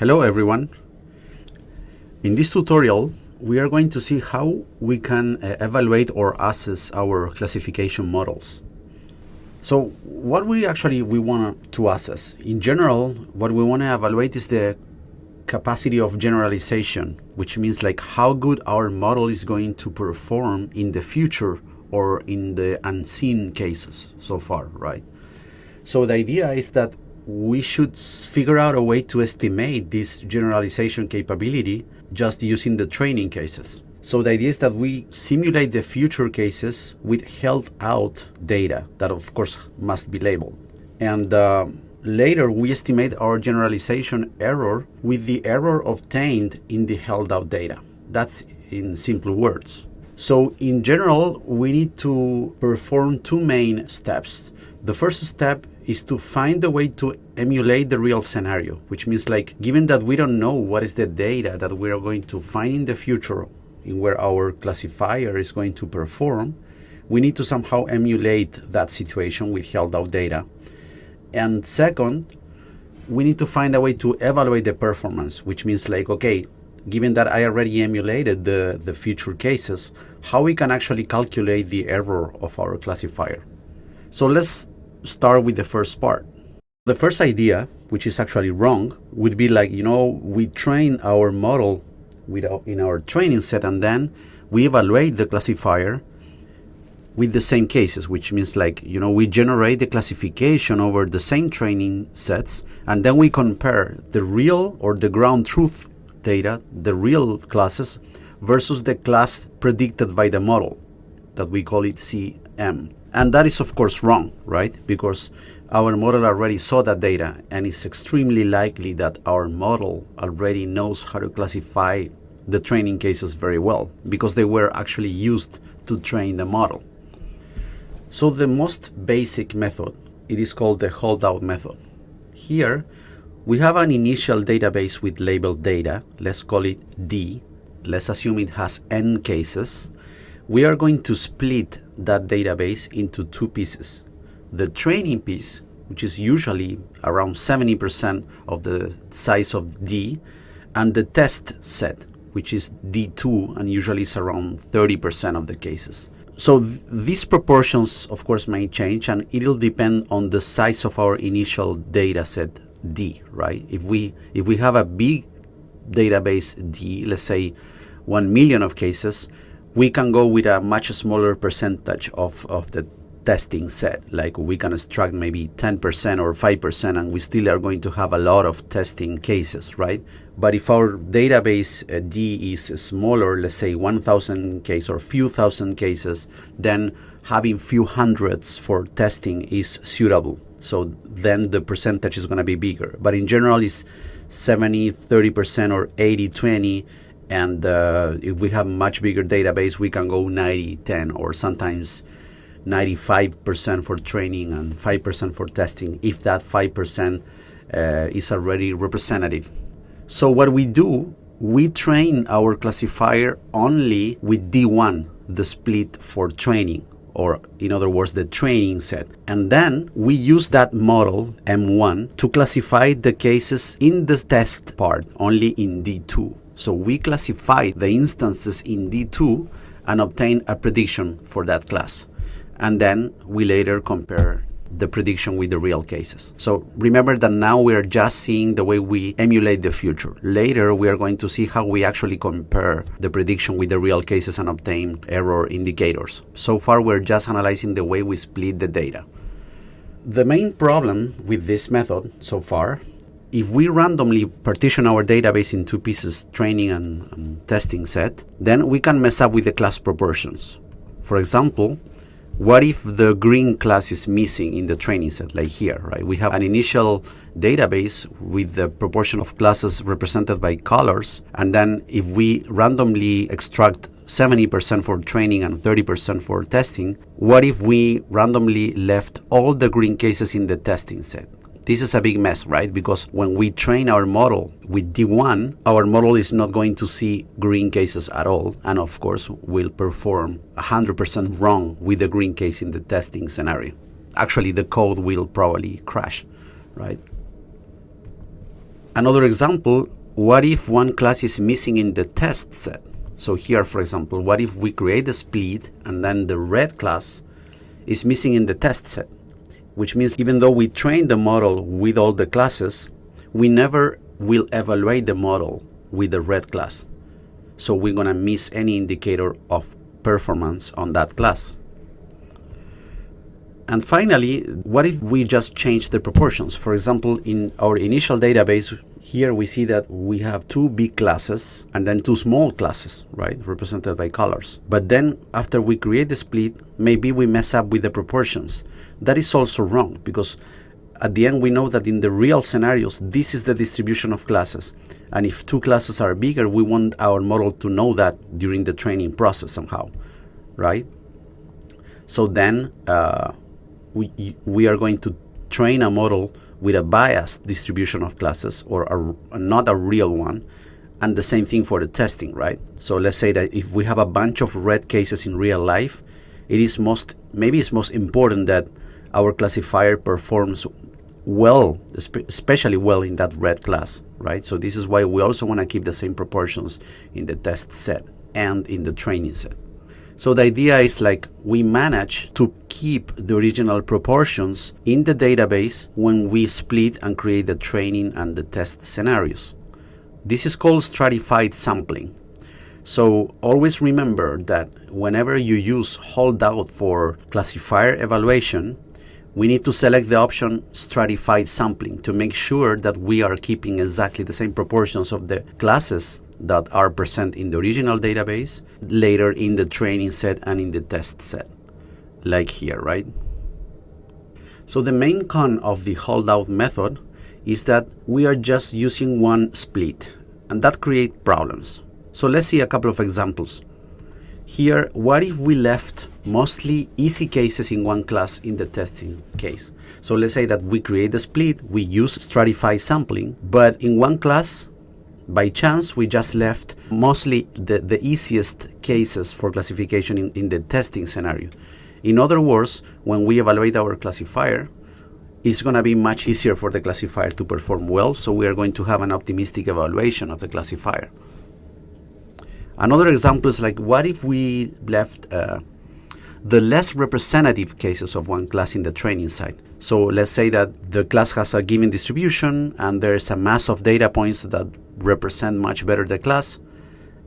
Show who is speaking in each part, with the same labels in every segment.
Speaker 1: Hello everyone. In this tutorial, we are going to see how we can evaluate or assess our classification models. So what we want to assess. In general, what we want to evaluate is the capacity of generalization, which means like how good our model is going to perform in the future or in the unseen cases so far, right? So the idea is that we should figure out a way to estimate this generalization capability just using the training cases. So the idea is that we simulate the future cases with held out data that of course must be labeled. And later we estimate our generalization error with the error obtained in the held out data. That's in simple words. So in general, we need to perform two main steps. The first step is to find a way to emulate the real scenario, which means like, given that we don't know what is the data that we are going to find in the future in where our classifier is going to perform, we need to somehow emulate that situation with held out data. And second, we need to find a way to evaluate the performance, which means like, okay, given that I already emulated the future cases, how we can actually calculate the error of our classifier. So let's start with the first part. The first idea, which is actually wrong, would be like, we train our model in our training set and then we evaluate the classifier with the same cases, which means like, we generate the classification over the same training sets and then we compare the real or the ground truth data, the real classes, versus the class predicted by the model that we call it CM. And that is of course wrong, right? Because our model already saw that data and it's extremely likely that our model already knows how to classify the training cases very well because they were actually used to train the model. So the most basic method, it is called the holdout method. Here we have an initial database with labeled data. Let's call it D. Let's assume it has n cases. We are going to split that database into two pieces. The training piece, which is usually around 70% of the size of D, and the test set, which is D2 and usually is around 30% of the cases. So these proportions of course may change and it'll depend on the size of our initial data set D, right? If we have a big database D, let's say 1 million of cases, we can go with a much smaller percentage of the testing set. Like we can extract maybe 10% or 5% and we still are going to have a lot of testing cases, right? But if our database D is smaller, let's say 1,000 cases or few thousand cases, then having few hundreds for testing is suitable. So then the percentage is going to be bigger. But in general, it's 70-30% or 80-20. And if we have much bigger database, we can go 90-10 or sometimes 95% for training and 5% for testing, if that 5% is already representative. So what we do, we train our classifier only with D1, the split for training, or in other words, the training set. And then we use that model, M1, to classify the cases in the test part, only in D2. So we classify the instances in D2 and obtain a prediction for that class. And then we later compare the prediction with the real cases. So remember that now we are just seeing the way we emulate the future. Later we are going to see how we actually compare the prediction with the real cases and obtain error indicators. So far we're just analyzing the way we split the data. The main problem with this method so far, if we randomly partition our database in two pieces, training and testing set, then we can mess up with the class proportions. For example, what if the green class is missing in the training set, like here, right? We have an initial database with the proportion of classes represented by colors, and then if we randomly extract 70% for training and 30% for testing, what if we randomly left all the green cases in the testing set? This is a big mess, right? Because when we train our model with D1, our model is not going to see green cases at all. And of course, will perform 100% wrong with the green case in the testing scenario. Actually, the code will probably crash, right? Another example, what if one class is missing in the test set? So here, for example, what if we create a split and then the red class is missing in the test set? Which means even though we train the model with all the classes, we never will evaluate the model with the red class. So we're gonna miss any indicator of performance on that class. And finally, what if we just change the proportions? For example, in our initial database, here we see that we have 2 big classes and then 2 small classes, right, represented by colors. But then after we create the split, maybe we mess up with the proportions. That is also wrong, because at the end we know that in the real scenarios, this is the distribution of classes. And if 2 classes are bigger, we want our model to know that during the training process somehow, right? So then we are going to train a model with a biased distribution of classes, or not a real one, and the same thing for the testing, right? So let's say that if we have a bunch of red cases in real life, maybe it's most important that our classifier performs well, especially well in that red class, right? So this is why we also want to keep the same proportions in the test set and in the training set. So the idea is like we manage to keep the original proportions in the database when we split and create the training and the test scenarios. This is called stratified sampling. So always remember that whenever you use holdout for classifier evaluation, we need to select the option stratified sampling to make sure that we are keeping exactly the same proportions of the classes that are present in the original database, later in the training set and in the test set, like here, right? So the main con of the holdout method is that we are just using one split, and that creates problems. So let's see a couple of examples. Here, what if we left mostly easy cases in one class in the testing case? So let's say that we create a split, we use stratified sampling, but in one class, by chance, we just left mostly the easiest cases for classification in the testing scenario. In other words, when we evaluate our classifier, it's going to be much easier for the classifier to perform well, so we are going to have an optimistic evaluation of the classifier. Another example is like, what if we left the less representative cases of one class in the training site? So let's say that the class has a given distribution and there's a mass of data points that represent much better the class.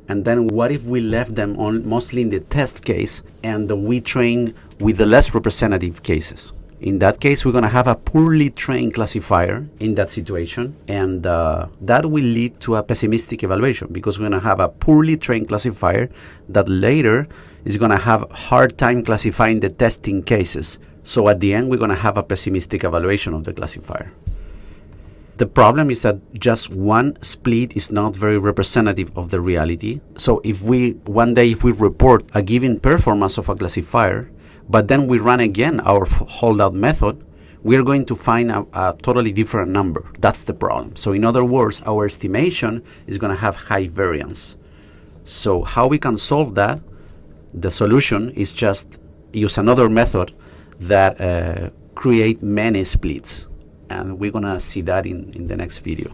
Speaker 1: And then what if we left them on mostly in the test case and we train with the less representative cases? In that case, we're going to have a poorly trained classifier in that situation, and that will lead to a pessimistic evaluation, because we're going to have a poorly trained classifier that later is going to have a hard time classifying the testing cases. So at the end, we're going to have a pessimistic evaluation of the classifier. The problem is that just one split is not very representative of the reality. So if one day we report a given performance of a classifier, but then we run again our holdout method, we are going to find a totally different number. That's the problem. So in other words, our estimation is going to have high variance. So how we can solve that? The solution is just use another method that create many splits. And we're going to see that in the next video.